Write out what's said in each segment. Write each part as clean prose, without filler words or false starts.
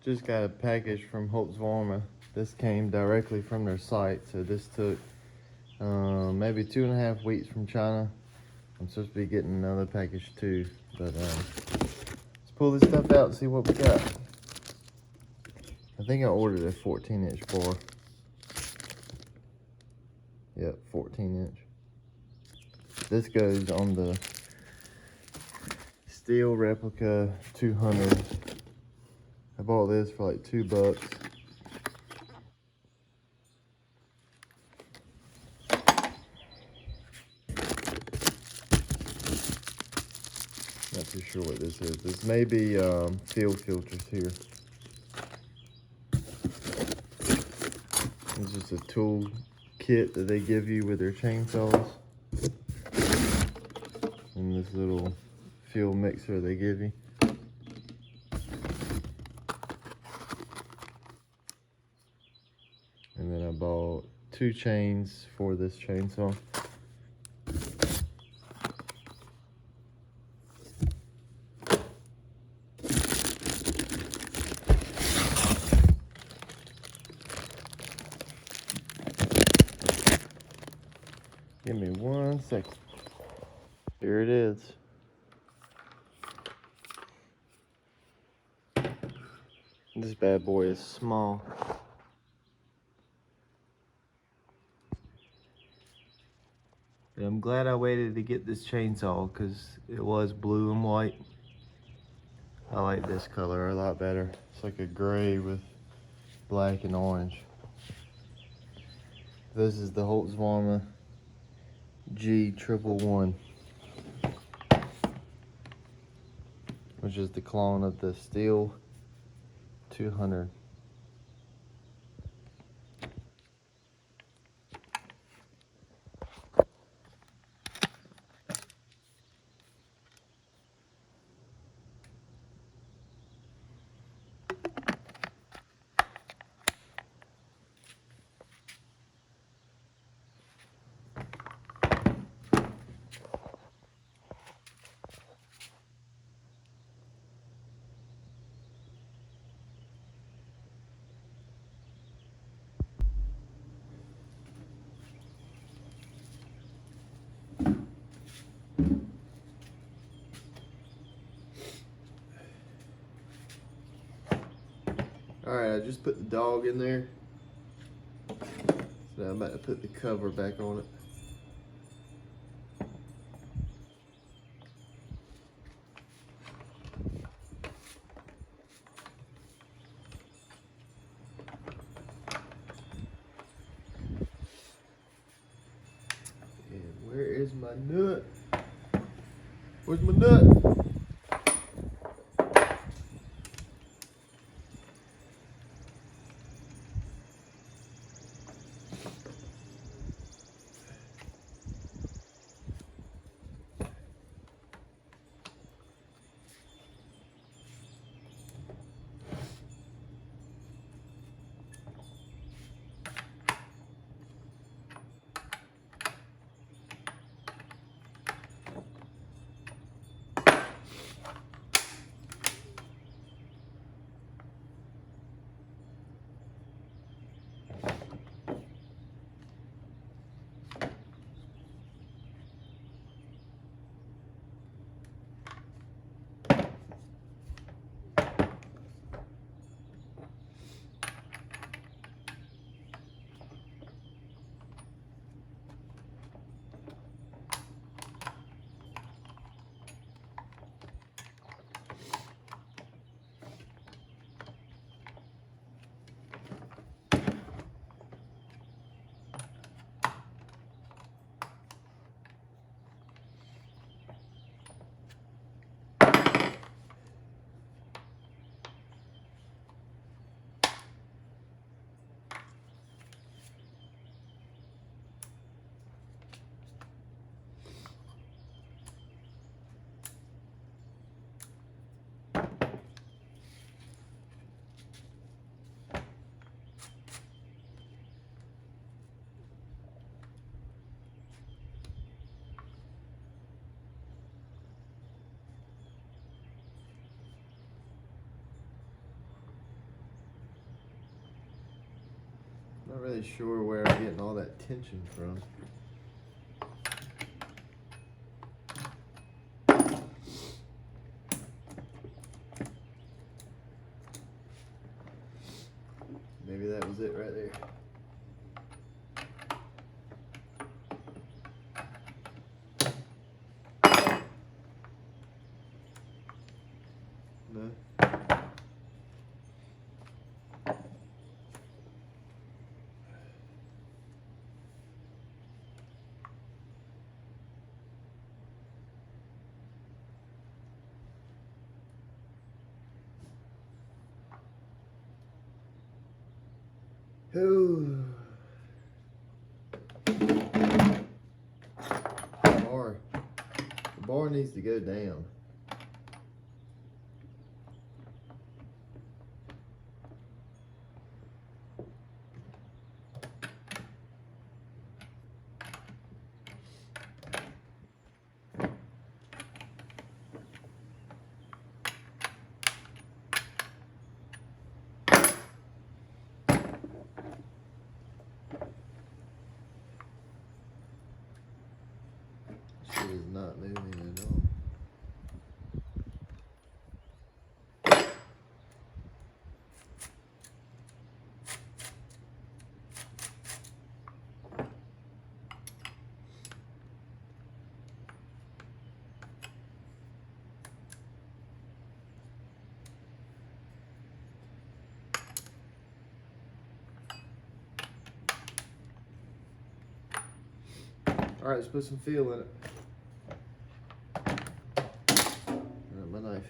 Just got a package from Holzfforma. This came directly from their site, so this took maybe 2.5 weeks from China. I'm supposed to be getting another package too, but let's pull this stuff out and see what we got. I think I ordered a 14-inch bar. Yep, 14-inch. This goes on the Stihl replica 200. I bought this for like $2. Not too sure what this is. This may be field filters here. It's just a tool kit that they give you with their chainsaws. And this little fuel mixer they give you. And then I bought 2 chains for this chainsaw. Give me 1 second. Here it is. This bad boy is small. But I'm glad I waited to get this chainsaw because it was blue and white. I like this color a lot better. It's like a gray with black and orange. This is the Holzfforma G111, which is the clone of the Stihl 200. Alright, I just put the dog in there. So now I'm about to put the cover back on it. And where is my nut? Where's my nut? Not really sure where I'm getting all that tension from. Maybe that was it right there. No. Ooh. The bar needs to go down. Shit is not moving at all. All right, let's put some feel in it. My knife.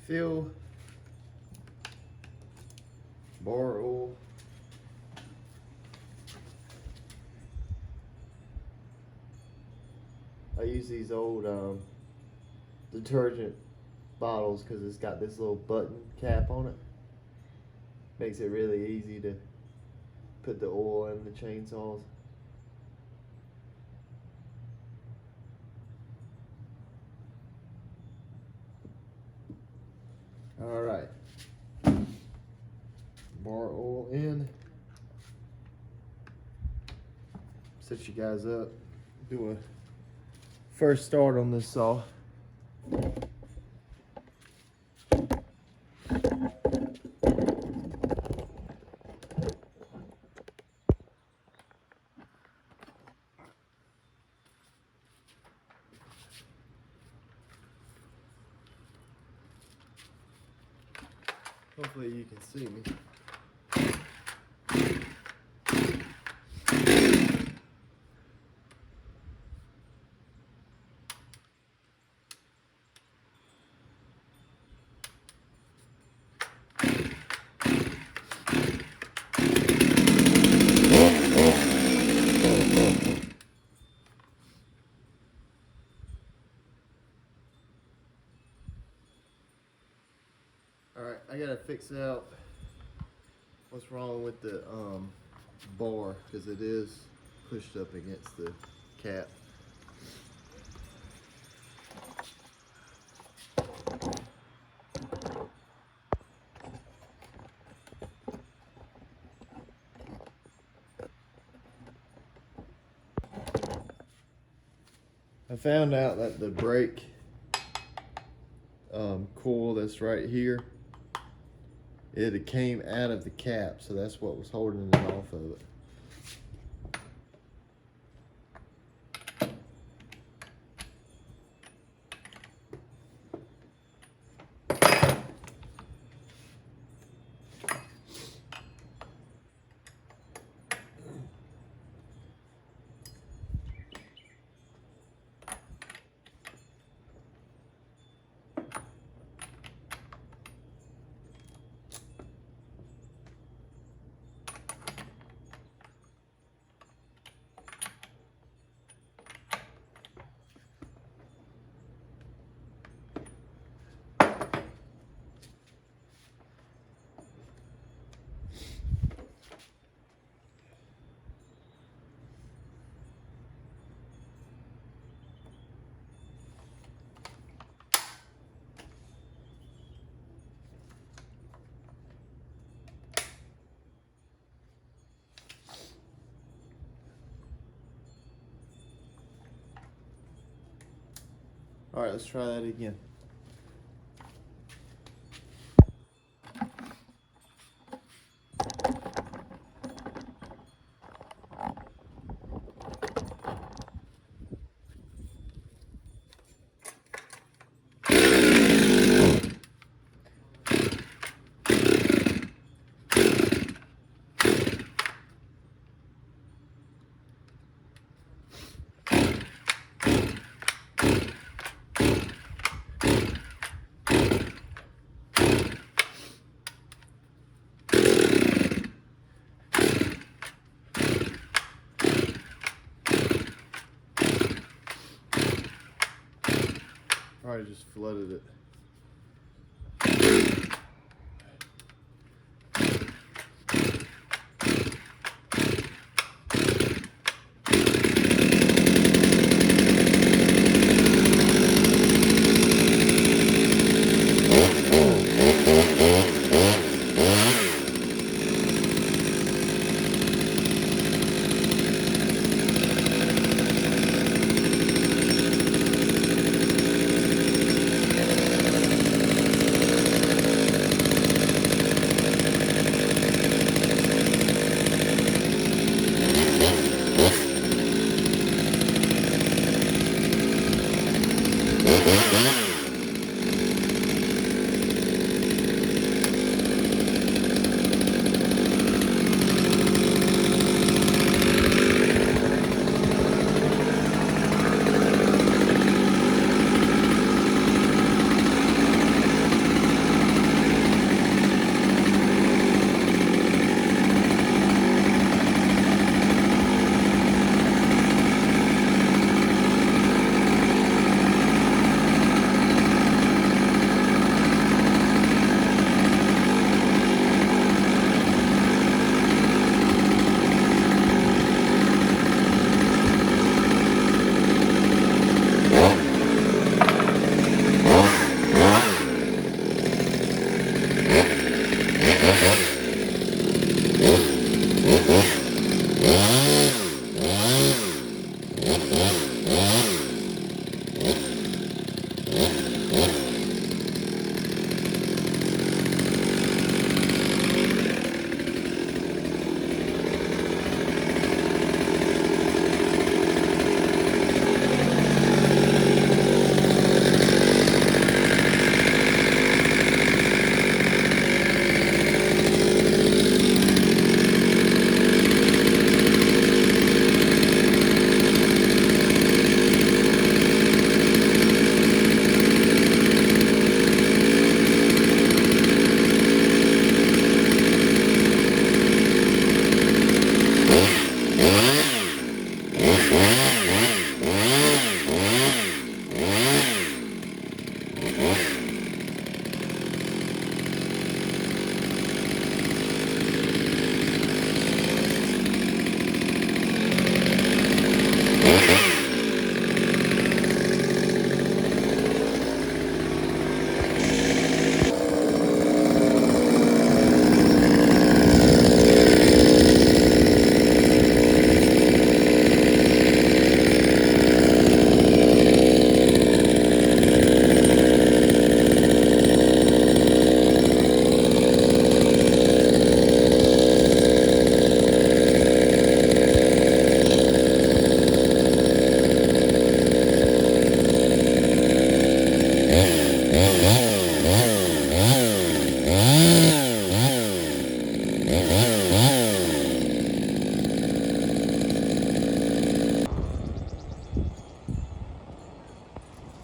Feel, bar oil, I use these old detergent bottles because it's got this little button cap on it. Makes it really easy to put the oil in the chainsaws. All right, bar oil in. Set you guys up. Do a first start on this saw. Hopefully you can see me. Alright, I gotta fix out what's wrong with the bar because it is pushed up against the cap. I found out that the brake coil that's right here, it came out of the cap, so that's what was holding it off of it. Alright, let's try that again. Alright, just flooded it.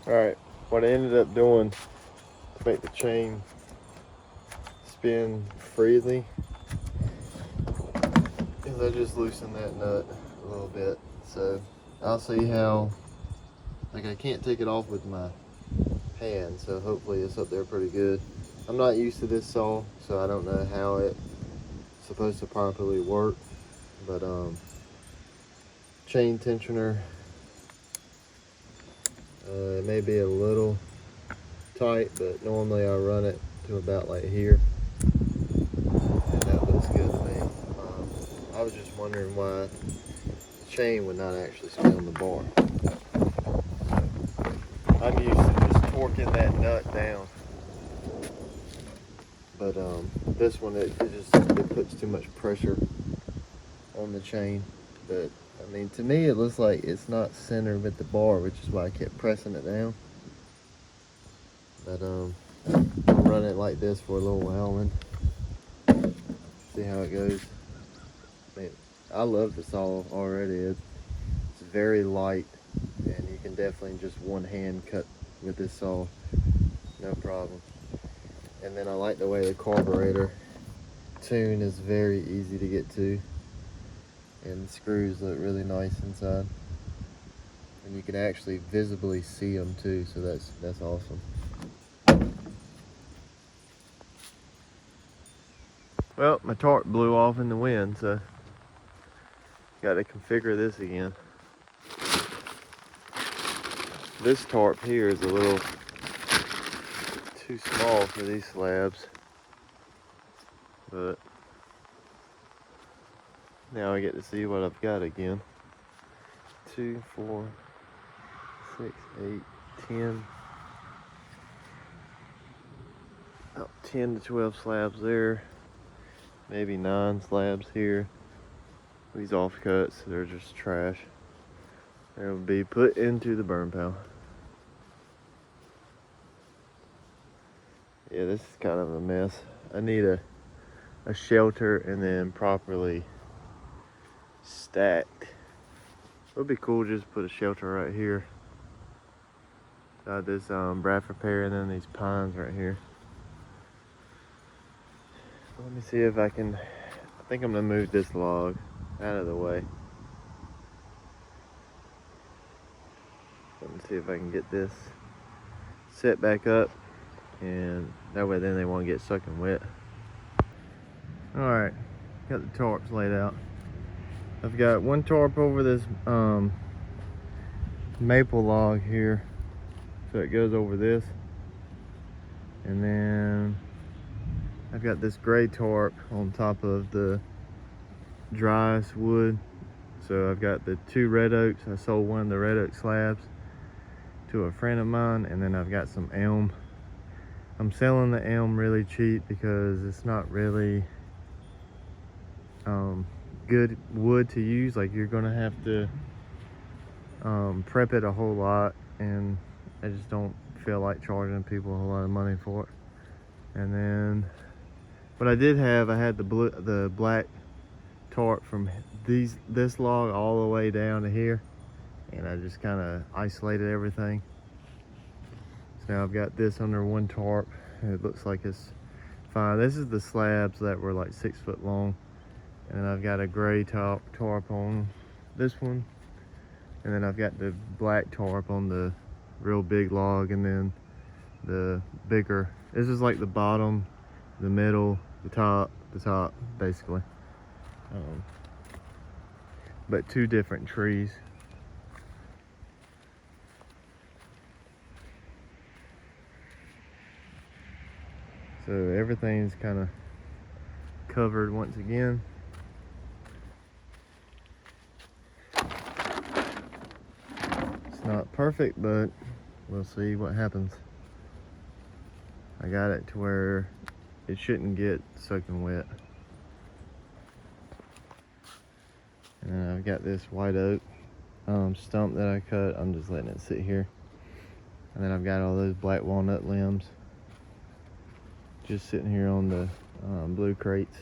Alright, what I ended up doing to make the chain spin freely is I just loosened that nut a little bit. So I'll see how, like, I can't take it off with my hand, so hopefully it's up there pretty good. I'm not used to this saw, so I don't know how it's supposed to properly work, but chain tensioner, it may be a little tight, but normally I run it to about like here, and that looks good to me. I was just wondering why the chain would not actually spin on the bar. I'm used to just torquing that nut down. But this one, it puts too much pressure on the chain. But I mean, to me, it looks like it's not centered with the bar, which is why I kept pressing it down. But I'll run it like this for a little while and see how it goes. I mean, I love the saw already. It's very light, and you can definitely just one hand cut with this saw, no problem. And then I like the way the carburetor tune is very easy to get to, and the screws look really nice inside, and you can actually visibly see them too, so that's awesome. Well, my torque blew off in the wind, so got to configure this again. This torque here is a little too small for these slabs, but now I get to see what I've got again. 2, 4, 6, 8, 10. About 10 to 12 slabs there. Maybe 9 slabs here. These offcuts, they're just trash. They'll be put into the burn pile. Yeah, this is kind of a mess. I need a shelter and then properly stacked. It would be cool just to put a shelter right here. Got this Bradford pear and then these pines right here. Let me see if I can, I think I'm gonna move this log out of the way. Let me see if I can get this set back up, and that way then they won't get soaking wet. Alright, got the tarps laid out. I've got one tarp over this maple log here, so it goes over this, and then I've got this gray tarp on top of the driest wood. So I've got the 2 red oaks. I sold one of the red oak slabs to a friend of mine, and then I've got some elm. I'm selling the elm really cheap because it's not really good wood to use. Like, you're gonna have to prep it a whole lot, and I just don't feel like charging people a whole lot of money for it. And then what I did have, I had the black tarp from this log all the way down to here, and I just kind of isolated everything. So now I've got this under one tarp, and it looks like it's fine. This is the slabs that were like 6 foot long, and then I've got a gray tarp on this one, and then I've got the black tarp on the real big log, and then the bigger. This is like the bottom, the middle, the top, basically. But 2 different trees. So everything's kind of covered once again. It's not perfect, but we'll see what happens. I got it to where it shouldn't get soaking wet. And then I've got this white oak stump that I cut. I'm just letting it sit here. And then I've got all those black walnut limbs just sitting here on the blue crates.